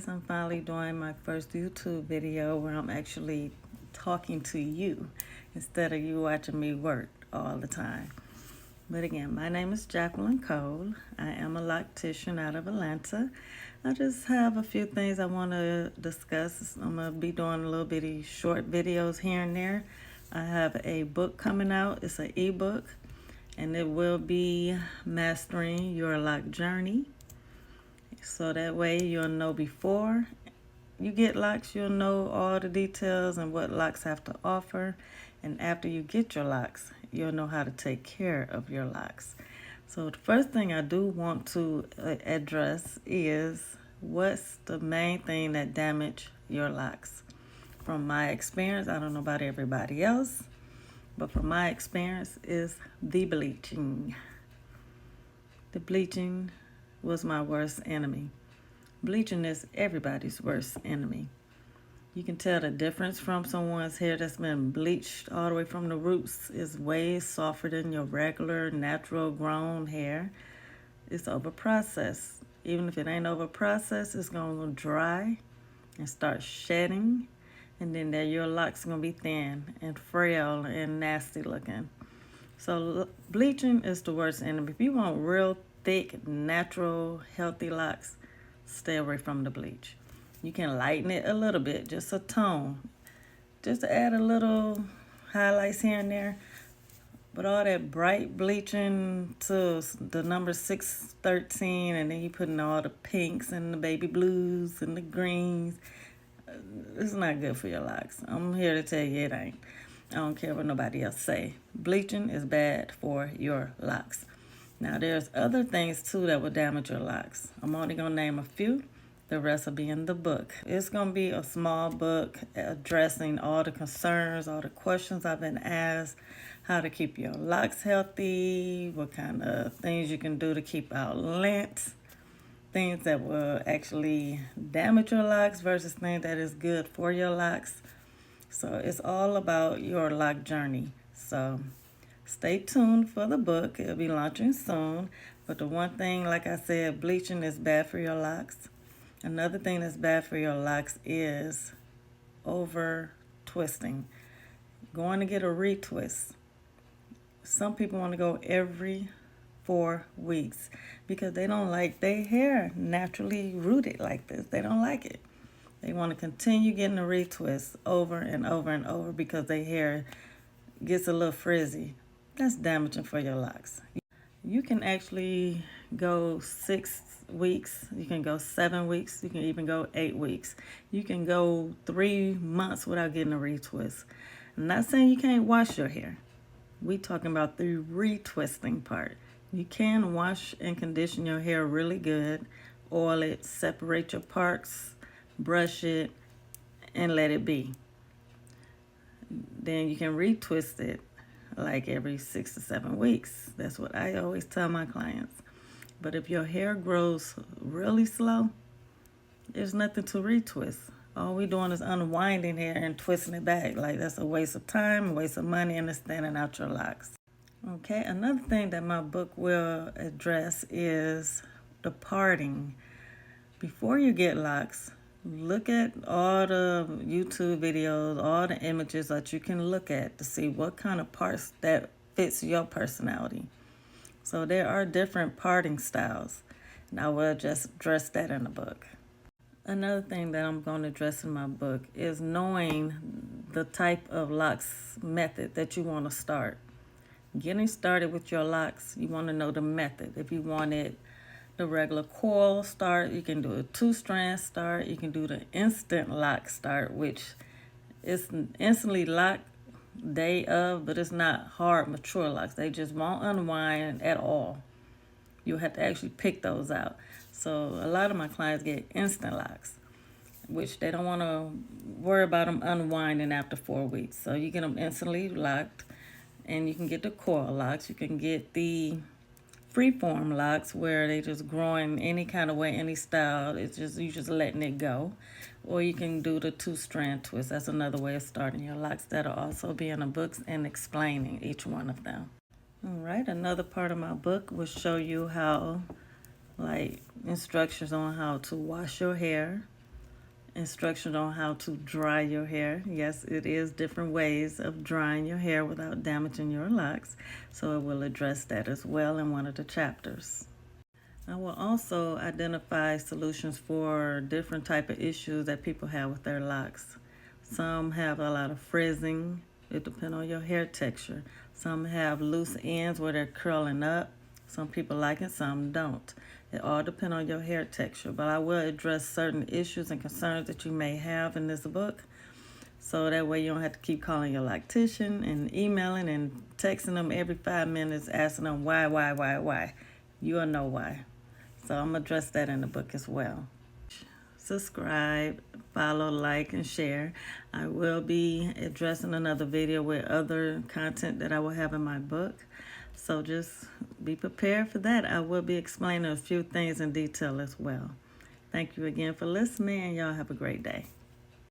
guys, I'm finally doing my first YouTube video where I'm actually talking to you instead of you watching me work all the time. But again, my name is Jacqueline Cole. I am a loctician out of Atlanta. I just have a few things I want to discuss. I'm going to be doing a little bitty short videos here and there. I have a book coming out. It's an ebook, and it will be Mastering Your Lock Journey. So that way you'll know before you get locks, you'll know all the details and what locks have to offer. And after you get your locks, you'll know how to take care of your locks. So the first thing I do want to address is what's the main thing that damage your locks. From my experience, I don't know about everybody else, but from my experience is the bleaching. The bleaching was my worst enemy. Bleaching is everybody's worst enemy. You can tell the difference from someone's hair that's been bleached all the way from the roots is way softer than your regular natural grown hair. It's over processed. Even if it ain't over processed, it's gonna dry and start shedding, and then your locks gonna be thin and frail and nasty looking. So bleaching is the worst enemy. If you want real thick, natural, healthy locks, stay away from the bleach. You can lighten it a little bit, just a tone, just to add a little highlights here and there. But all that bright bleaching to the number 613, and then you putting all the pinks and the baby blues and the greens, it's not good for your locks. I'm here to tell you it ain't. I don't care what nobody else say. Bleaching is bad for your locks. Now, there's other things, too, that will damage your locks. I'm only going to name a few. The rest will be in the book. It's going to be a small book addressing all the concerns, all the questions I've been asked, how to keep your locks healthy, what kind of things you can do to keep out lint, things that will actually damage your locks versus things that is good for your locks. So it's all about your lock journey. So stay tuned for the book. It'll be launching soon. But the one thing, like I said, bleaching is bad for your locks. Another thing that's bad for your locks is over twisting. Going to get a retwist. Some people want to go every 4 weeks because they don't like their hair naturally rooted like this. They don't like it. They want to continue getting a retwist over and over and over because their hair gets a little frizzy. That's damaging for your locks. You can actually go 6 weeks. You can go 7 weeks. You can even go 8 weeks. You can go 3 months without getting a retwist. I'm not saying you can't wash your hair. We talking about the retwisting part. You can wash and condition your hair really good. Oil it, separate your parts, brush it, and let it be. Then you can retwist it like every 6 to 7 weeks. That's what I always tell my clients. But if your hair grows really slow, there's nothing to retwist. All we doing is unwinding hair and twisting it back. Like, that's a waste of time, a waste of money, and it's thinning out your locks. Okay, another thing that my book will address is the parting. Before you get locks, look at all the YouTube videos, all the images that you can look at to see what kind of parts that fits your personality. So there are different parting styles, and I will just address that in the book. Another thing that I'm going to address in my book is knowing the type of locks method that you want to start. Getting started with your locks, you want to know the method. If you wanted the regular coil start, you can do a 2-strand start. You can do the instant lock start, which is instantly lock day of, but it's not hard, mature locks. They just won't unwind at all. You'll have to actually pick those out. So a lot of my clients get instant locks, which they don't want to worry about them unwinding after 4 weeks. So you get them instantly locked, and you can get the coil locks. You can get the freeform locks where they just growing any kind of way, any style. It's just you just letting it go. Or you can do the 2-strand twist. That's another way of starting your locks. That'll also be in the books and explaining each one of them. All right, another part of my book will show you how, like, instructions on how to wash your hair, instructions on how to dry your hair. Yes, it is different ways of drying your hair without damaging your locks, so it will address that as well in one of the chapters. I will also identify solutions for different type of issues that people have with their locks. Some have a lot of frizzing. It depends on your hair texture. Some have loose ends where they're curling up. Some people like it, some don't. It all depends on your hair texture, but I will address certain issues and concerns that you may have in this book, so that way you don't have to keep calling your loctician and emailing and texting them every 5 minutes asking them why. You'll know why. So I'm going to address that in the book as well. Subscribe, follow, like, and share. I will be addressing another video with other content that I will have in my book. So just be prepared for that. I will be explaining a few things in detail as well. Thank you again for listening, and y'all have a great day.